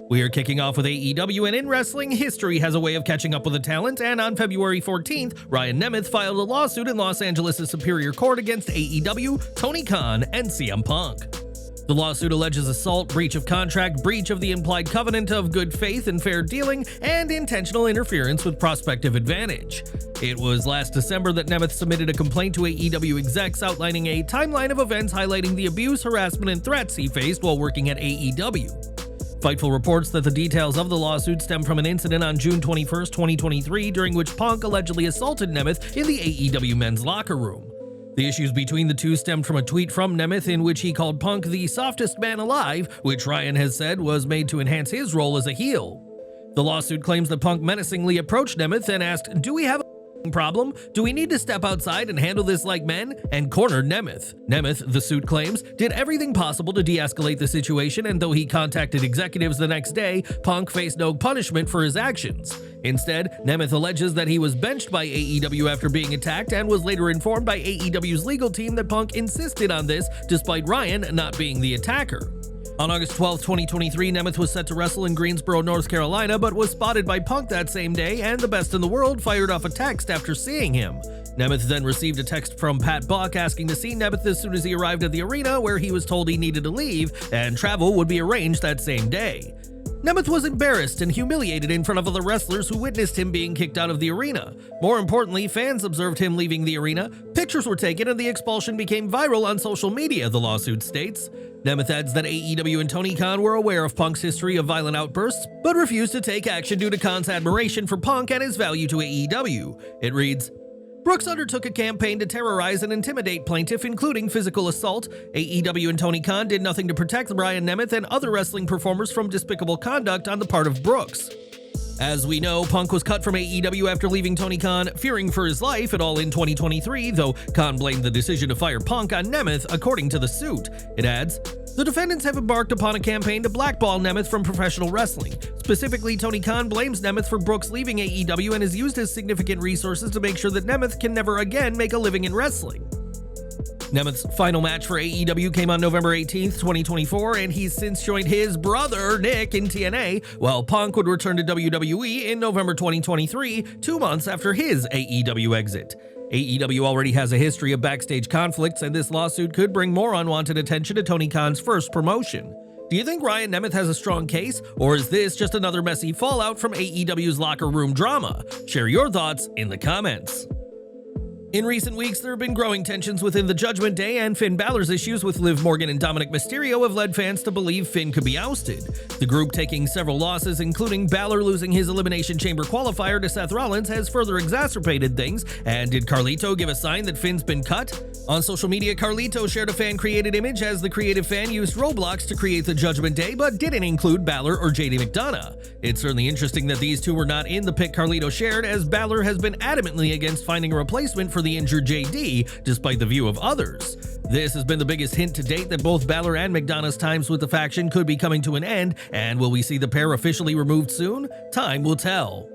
We are kicking off with AEW, and in wrestling, history has a way of catching up with the talent, and on February 14th, Ryan Nemeth filed a lawsuit in Los Angeles' Superior Court against AEW, Tony Khan, and CM Punk. The lawsuit alleges assault, breach of contract, breach of the implied covenant of good faith and fair dealing, and intentional interference with prospective advantage. It was last December that Nemeth submitted a complaint to AEW execs outlining a timeline of events highlighting the abuse, harassment, and threats he faced while working at AEW. Fightful reports that the details of the lawsuit stem from an incident on June 21, 2023, during which Punk allegedly assaulted Nemeth in the AEW men's locker room. The issues between the two stemmed from a tweet from Nemeth in which he called Punk the softest man alive, which Ryan has said was made to enhance his role as a heel. The lawsuit claims that Punk menacingly approached Nemeth and asked, "Do we have a problem? Do we need to step outside and handle this like men?" and cornered Nemeth. Nemeth, the suit claims, did everything possible to de-escalate the situation, and though he contacted executives the next day, Punk faced no punishment for his actions. Instead, Nemeth alleges that he was benched by AEW after being attacked and was later informed by AEW's legal team that Punk insisted on this despite Ryan not being the attacker. On August 12, 2023, Nemeth was set to wrestle in Greensboro, North Carolina, but was spotted by Punk that same day, and the Best in the World fired off a text after seeing him. Nemeth then received a text from Pat Buck asking to see Nemeth as soon as he arrived at the arena, where he was told he needed to leave, and travel would be arranged that same day. Nemeth was embarrassed and humiliated in front of other wrestlers who witnessed him being kicked out of the arena. More importantly, fans observed him leaving the arena, pictures were taken, and the expulsion became viral on social media, the lawsuit states. Nemeth adds that AEW and Tony Khan were aware of Punk's history of violent outbursts, but refused to take action due to Khan's admiration for Punk and his value to AEW. It reads, "Brooks undertook a campaign to terrorize and intimidate plaintiff, including physical assault. AEW and Tony Khan did nothing to protect Ryan Nemeth and other wrestling performers from despicable conduct on the part of Brooks." As we know, Punk was cut from AEW after leaving Tony Khan, fearing for his life at All In 2023, though Khan blamed the decision to fire Punk on Nemeth, according to the suit. It adds, "The defendants have embarked upon a campaign to blackball Nemeth from professional wrestling. Specifically, Tony Khan blames Nemeth for Brooks leaving AEW and has used his significant resources to make sure that Nemeth can never again make a living in wrestling." Nemeth's final match for AEW came on November 18th, 2024, and he's since joined his brother, Nick, in TNA, while Punk would return to WWE in November 2023, 2 months after his AEW exit. AEW already has a history of backstage conflicts, and this lawsuit could bring more unwanted attention to Tony Khan's first promotion. Do you think Ryan Nemeth has a strong case, or is this just another messy fallout from AEW's locker room drama? Share your thoughts in the comments. In recent weeks, there have been growing tensions within the Judgement Day, and Finn Balor's issues with Liv Morgan and Dominic Mysterio have led fans to believe Finn could be ousted. The group taking several losses, including Balor losing his Elimination Chamber qualifier to Seth Rollins, has further exacerbated things. And did Carlito give a sign that Finn's been cut? On social media, Carlito shared a fan-created image as the creative fan used Roblox to create the Judgement Day, but didn't include Balor or JD McDonough. It's certainly interesting that these two were not in the pic Carlito shared, as Balor has been adamantly against finding a replacement for the injured JD, despite the view of others. This has been the biggest hint to date that both Balor and McDonough's times with the faction could be coming to an end, and will we see the pair officially removed soon? Time will tell.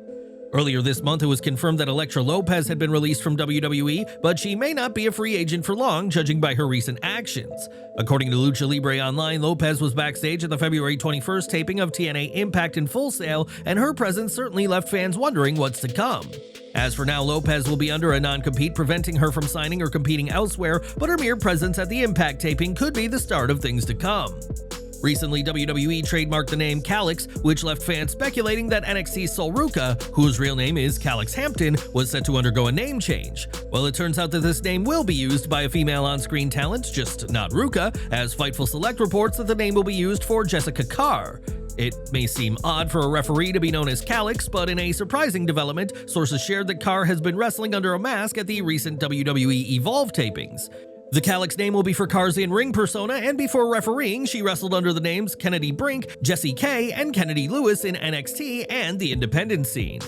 Earlier this month, it was confirmed that Elektra Lopez had been released from WWE, but she may not be a free agent for long, judging by her recent actions. According to Lucha Libre Online, Lopez was backstage at the February 21st taping of TNA Impact in Full Sail, and her presence certainly left fans wondering what's to come. As for now, Lopez will be under a non-compete preventing her from signing or competing elsewhere, but her mere presence at the Impact taping could be the start of things to come. Recently, WWE trademarked the name Calix, which left fans speculating that NXT's Sol Ruca, whose real name is Calix Hampton, was set to undergo a name change. Well, it turns out that this name will be used by a female on-screen talent, just not Ruca, as Fightful Select reports that the name will be used for Jessica Carr. It may seem odd for a referee to be known as Calix, but in a surprising development, sources shared that Carr has been wrestling under a mask at the recent WWE Evolve tapings. The Calix name will be for Carr's in-ring persona, and before refereeing, she wrestled under the names Kennedy Brink, Jessie K, and Kennedy Lewis in NXT and the independent scene.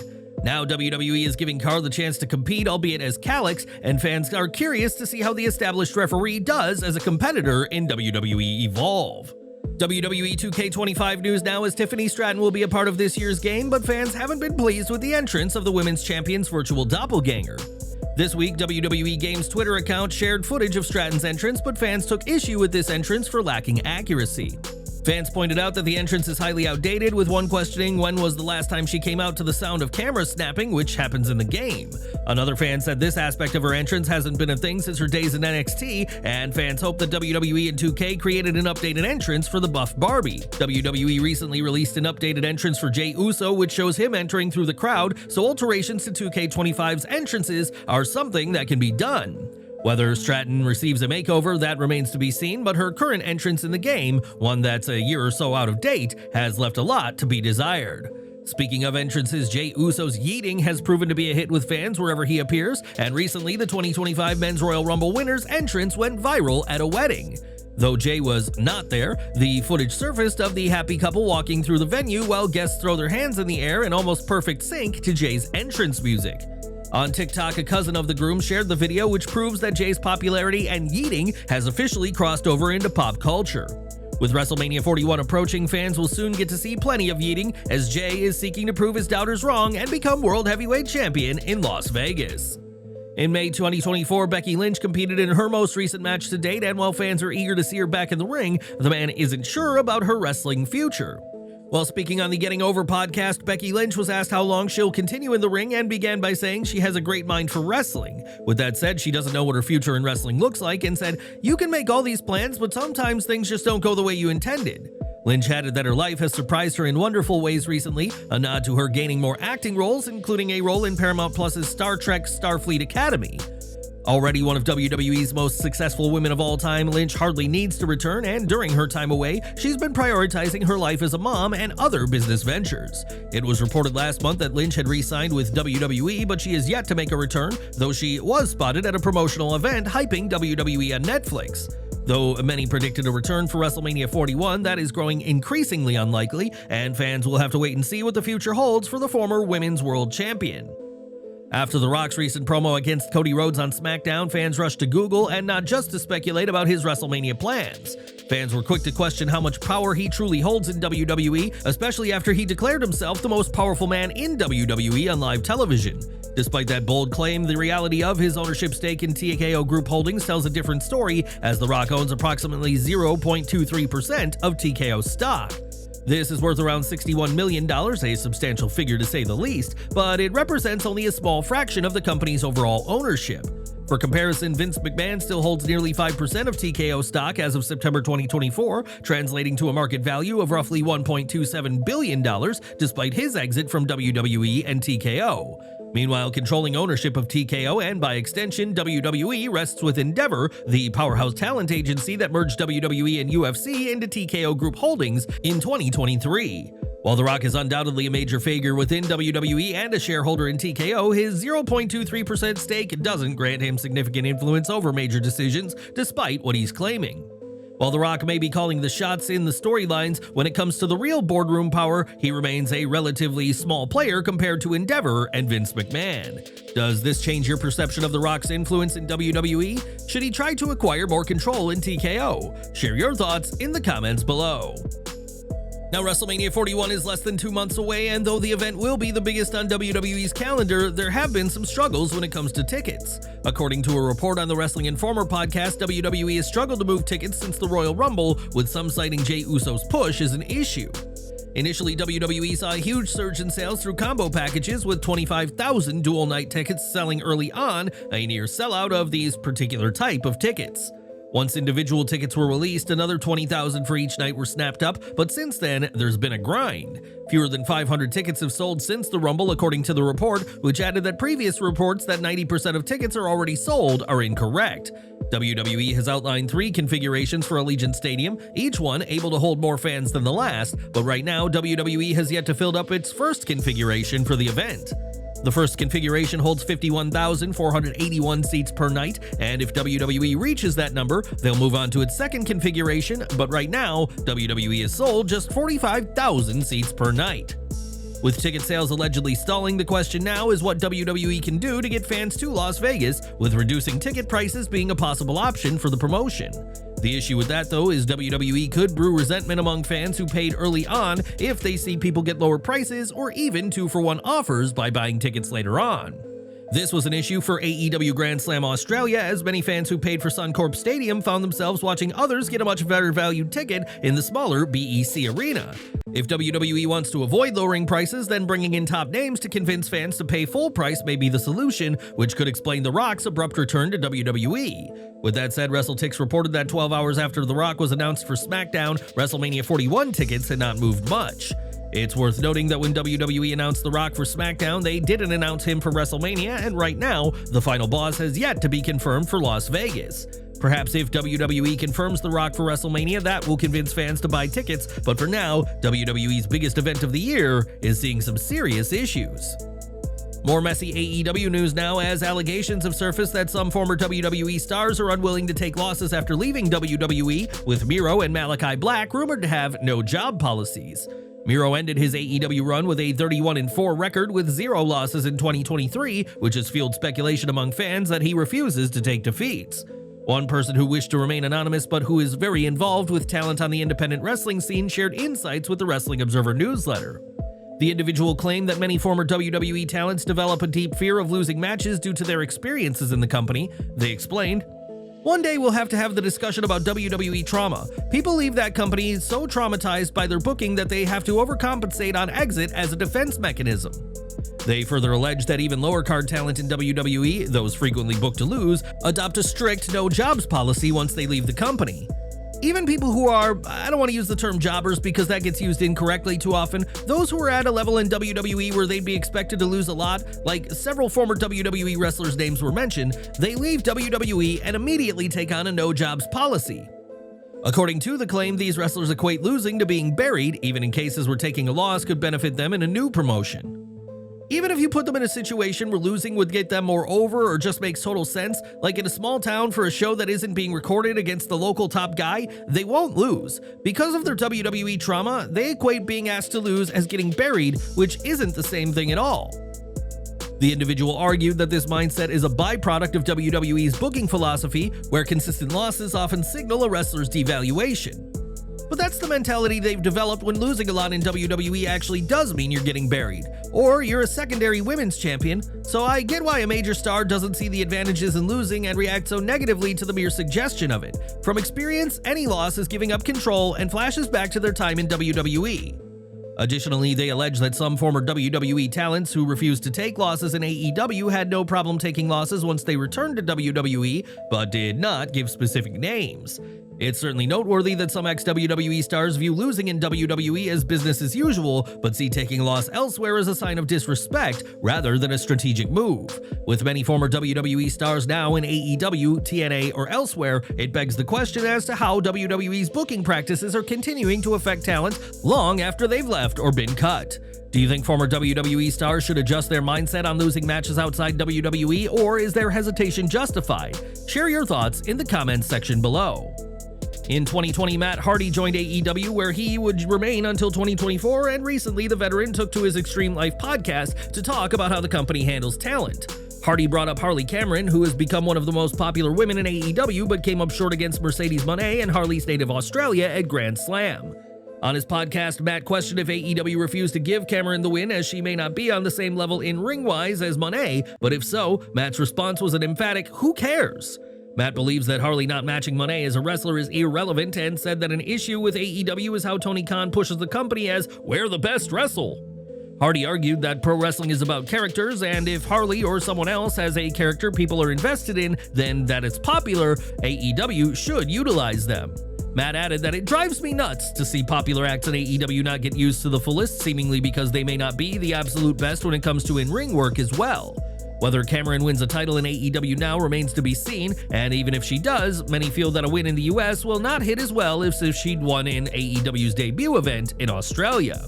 Now WWE is giving Carr the chance to compete, albeit as Calix, and fans are curious to see how the established referee does as a competitor in WWE Evolve. WWE 2K25 news now, as Tiffany Stratton will be a part of this year's game, but fans haven't been pleased with the entrance of the Women's Champion's virtual doppelganger. This week, WWE Games' Twitter account shared footage of Stratton's entrance, but fans took issue with this entrance for lacking accuracy. Fans pointed out that the entrance is highly outdated, with one questioning when was the last time she came out to the sound of cameras snapping, which happens in the game. Another fan said this aspect of her entrance hasn't been a thing since her days in NXT, and fans hope that WWE and 2K created an updated entrance for the buff Barbie. WWE recently released an updated entrance for Jey Uso, which shows him entering through the crowd, so alterations to 2K25's entrances are something that can be done. Whether Stratton receives a makeover, that remains to be seen, but her current entrance in the game, one that's a year or so out of date, has left a lot to be desired. Speaking of entrances, Jey Uso's yeeting has proven to be a hit with fans wherever he appears, and recently the 2025 Men's Royal Rumble winner's entrance went viral at a wedding. Though Jey was not there, the footage surfaced of the happy couple walking through the venue while guests throw their hands in the air in almost perfect sync to Jey's entrance music. On TikTok, a cousin of the groom shared the video, which proves that Jey's popularity and yeeting has officially crossed over into pop culture. With WrestleMania 41 approaching, fans will soon get to see plenty of yeeting as Jey is seeking to prove his doubters wrong and become World Heavyweight Champion in Las Vegas. In May 2024, Becky Lynch competed in her most recent match to date, and while fans are eager to see her back in the ring, the man isn't sure about her wrestling future. While speaking on the Getting Over podcast, Becky Lynch was asked how long she'll continue in the ring and began by saying she has a great mind for wrestling. With that said, she doesn't know what her future in wrestling looks like and said, "You can make all these plans, but sometimes things just don't go the way you intended." Lynch added that her life has surprised her in wonderful ways recently, a nod to her gaining more acting roles, including a role in Paramount Plus's Star Trek Starfleet Academy. Already one of WWE's most successful women of all time, Lynch hardly needs to return, and during her time away, she's been prioritizing her life as a mom and other business ventures. It was reported last month that Lynch had re-signed with WWE, but she is yet to make a return, though she was spotted at a promotional event hyping WWE on Netflix. Though many predicted a return for WrestleMania 41, that is growing increasingly unlikely, and fans will have to wait and see what the future holds for the former Women's World Champion. After The Rock's recent promo against Cody Rhodes on SmackDown, fans rushed to Google, and not just to speculate about his WrestleMania plans. Fans were quick to question how much power he truly holds in WWE, especially after he declared himself the most powerful man in WWE on live television. Despite that bold claim, the reality of his ownership stake in TKO Group Holdings tells a different story, as The Rock owns approximately 0.23% of TKO stock. This is worth around $61 million, a substantial figure to say the least, but it represents only a small fraction of the company's overall ownership. For comparison, Vince McMahon still holds nearly 5% of TKO stock as of September 2024, translating to a market value of roughly $1.27 billion, despite his exit from WWE and TKO. Meanwhile, controlling ownership of TKO and, by extension, WWE rests with Endeavor, the powerhouse talent agency that merged WWE and UFC into TKO Group Holdings in 2023. While The Rock is undoubtedly a major figure within WWE and a shareholder in TKO, his 0.23% stake doesn't grant him significant influence over major decisions, despite what he's claiming. While The Rock may be calling the shots in the storylines, when it comes to the real boardroom power, he remains a relatively small player compared to Endeavor and Vince McMahon. Does this change your perception of The Rock's influence in WWE? Should he try to acquire more control in TKO? Share your thoughts in the comments below. Now, WrestleMania 41 is less than 2 months away, and though the event will be the biggest on WWE's calendar, there have been some struggles when it comes to tickets. According to a report on the Wrestling Informer podcast, WWE has struggled to move tickets since the Royal Rumble, with some citing Jey Uso's push as an issue. Initially, WWE saw a huge surge in sales through combo packages, with 25,000 dual-night tickets selling early on, a near sellout of these particular type of tickets. Once individual tickets were released, another 20,000 for each night were snapped up, but since then, there's been a grind. Fewer than 500 tickets have sold since the Rumble, according to the report, which added that previous reports that 90% of tickets are already sold are incorrect. WWE has outlined 3 configurations for Allegiant Stadium, each one able to hold more fans than the last, but right now, WWE has yet to fill up its first configuration for the event. The first configuration holds 51,481 seats per night, and if WWE reaches that number, they'll move on to its second configuration, but right now, WWE has sold just 45,000 seats per night. With ticket sales allegedly stalling, the question now is what WWE can do to get fans to Las Vegas, with reducing ticket prices being a possible option for the promotion. The issue with that, though, is WWE could brew resentment among fans who paid early on if they see people get lower prices or even 2-for-1 offers by buying tickets later on. This was an issue for AEW Grand Slam Australia, as many fans who paid for Suncorp Stadium found themselves watching others get a much better valued ticket in the smaller BEC arena. If WWE wants to avoid lowering prices, then bringing in top names to convince fans to pay full price may be the solution, which could explain The Rock's abrupt return to WWE. With that said, WrestleTix reported that 12 hours after The Rock was announced for SmackDown, WrestleMania 41 tickets had not moved much. It's worth noting that when WWE announced The Rock for SmackDown, they didn't announce him for WrestleMania, and right now, the final boss has yet to be confirmed for Las Vegas. Perhaps if WWE confirms The Rock for WrestleMania, that will convince fans to buy tickets, but for now, WWE's biggest event of the year is seeing some serious issues. More messy AEW news now, as allegations have surfaced that some former WWE stars are unwilling to take losses after leaving WWE, with Miro and Malachi Black rumored to have no job policies. Miro ended his AEW run with a 31-4 record with 0 losses in 2023, which has fueled speculation among fans that he refuses to take defeats. One person who wished to remain anonymous but who is very involved with talent on the independent wrestling scene shared insights with the Wrestling Observer newsletter. The individual claimed that many former WWE talents develop a deep fear of losing matches due to their experiences in the company. They explained, "One day we'll have to have the discussion about WWE trauma. People leave that company so traumatized by their booking that they have to overcompensate on exit as a defense mechanism." They further alleged that even lower card talent in WWE, those frequently booked to lose, adopt a strict no jobs policy once they leave the company. Even people who are, I don't want to use the term jobbers because that gets used incorrectly too often, those who are at a level in WWE where they'd be expected to lose a lot, like several former WWE wrestlers' names were mentioned, they leave WWE and immediately take on a no jobs policy. According to the claim, these wrestlers equate losing to being buried, even in cases where taking a loss could benefit them in a new promotion. Even if you put them in a situation where losing would get them more over or just makes total sense, like in a small town for a show that isn't being recorded against the local top guy, they won't lose. Because of their WWE trauma, they equate being asked to lose as getting buried, which isn't the same thing at all. The individual argued that this mindset is a byproduct of WWE's booking philosophy, where consistent losses often signal a wrestler's devaluation. But that's the mentality they've developed when losing a lot in WWE actually does mean you're getting buried, or you're a secondary women's champion, so I get why a major star doesn't see the advantages in losing and react so negatively to the mere suggestion of it. From experience, any loss is giving up control and flashes back to their time in WWE. Additionally, they allege that some former WWE talents who refused to take losses in AEW had no problem taking losses once they returned to WWE, but did not give specific names. It's certainly noteworthy that some ex-WWE stars view losing in WWE as business as usual, but see taking a loss elsewhere as a sign of disrespect rather than a strategic move. With many former WWE stars now in AEW, TNA, or elsewhere, it begs the question as to how WWE's booking practices are continuing to affect talent long after they've left or been cut. Do you think former WWE stars should adjust their mindset on losing matches outside WWE, or is their hesitation justified? Share your thoughts in the comments section below. In 2020, Matt Hardy joined AEW, where he would remain until 2024, and recently the veteran took to his Extreme Life podcast to talk about how the company handles talent. Hardy brought up Harley Cameron, who has become one of the most popular women in AEW, but came up short against Mercedes Moné and Harley's native Australia at Grand Slam. On his podcast, Matt questioned if AEW refused to give Cameron the win, as she may not be on the same level in ring-wise as Moné, but if so, Matt's response was an emphatic, "Who cares?" Matt believes that Harley not matching Moné as a wrestler is irrelevant, and said that an issue with AEW is how Tony Khan pushes the company as "we're the best wrestle." Hardy argued that pro wrestling is about characters, and if Harley or someone else has a character people are invested in, then that it's popular, AEW should utilize them. Matt added that it drives me nuts to see popular acts in AEW not get used to the fullest, seemingly because they may not be the absolute best when it comes to in-ring work as well. Whether Cameron wins a title in AEW now remains to be seen, and even if she does, many feel that a win in the US will not hit as well as if she'd won in AEW's debut event in Australia.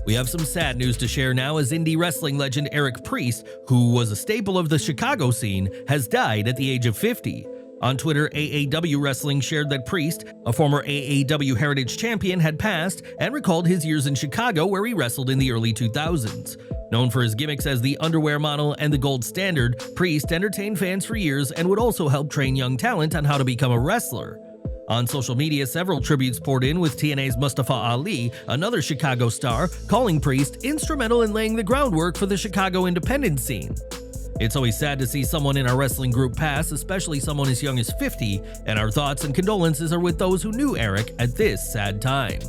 We have some sad news to share now, as indie wrestling legend Eric Priest, who was a staple of the Chicago scene, has died at the age of 50. On Twitter, AAW Wrestling shared that Priest, a former AAW Heritage Champion, had passed and recalled his years in Chicago, where he wrestled in the early 2000s. Known for his gimmicks as the underwear model and the gold standard, Priest entertained fans for years and would also help train young talent on how to become a wrestler. On social media, several tributes poured in, with TNA's Mustafa Ali, another Chicago star, calling Priest instrumental in laying the groundwork for the Chicago independent scene. It's always sad to see someone in our wrestling group pass, especially someone as young as 50, and our thoughts and condolences are with those who knew Eric at this sad time.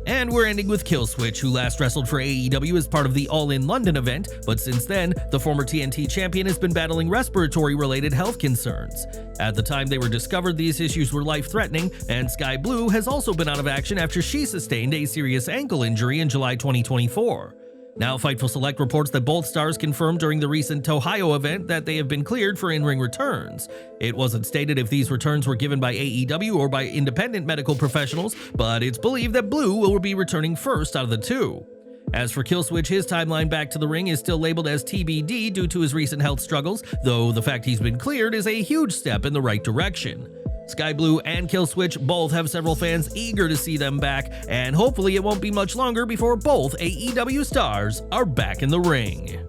And we're ending with Killswitch, who last wrestled for AEW as part of the All In London event, but since then, the former TNT champion has been battling respiratory-related health concerns. At the time they were discovered, these issues were life-threatening, and Sky Blue has also been out of action after she sustained a serious ankle injury in July 2024. Now, Fightful Select reports that both stars confirmed during the recent Tohio event that they have been cleared for in-ring returns. It wasn't stated if these returns were given by AEW or by independent medical professionals, but it's believed that Blue will be returning first out of the two. As for Killswitch, his timeline back to the ring is still labeled as TBD due to his recent health struggles, though the fact he's been cleared is a huge step in the right direction. Sky Blue and Killswitch both have several fans eager to see them back, and hopefully it won't be much longer before both AEW stars are back in the ring.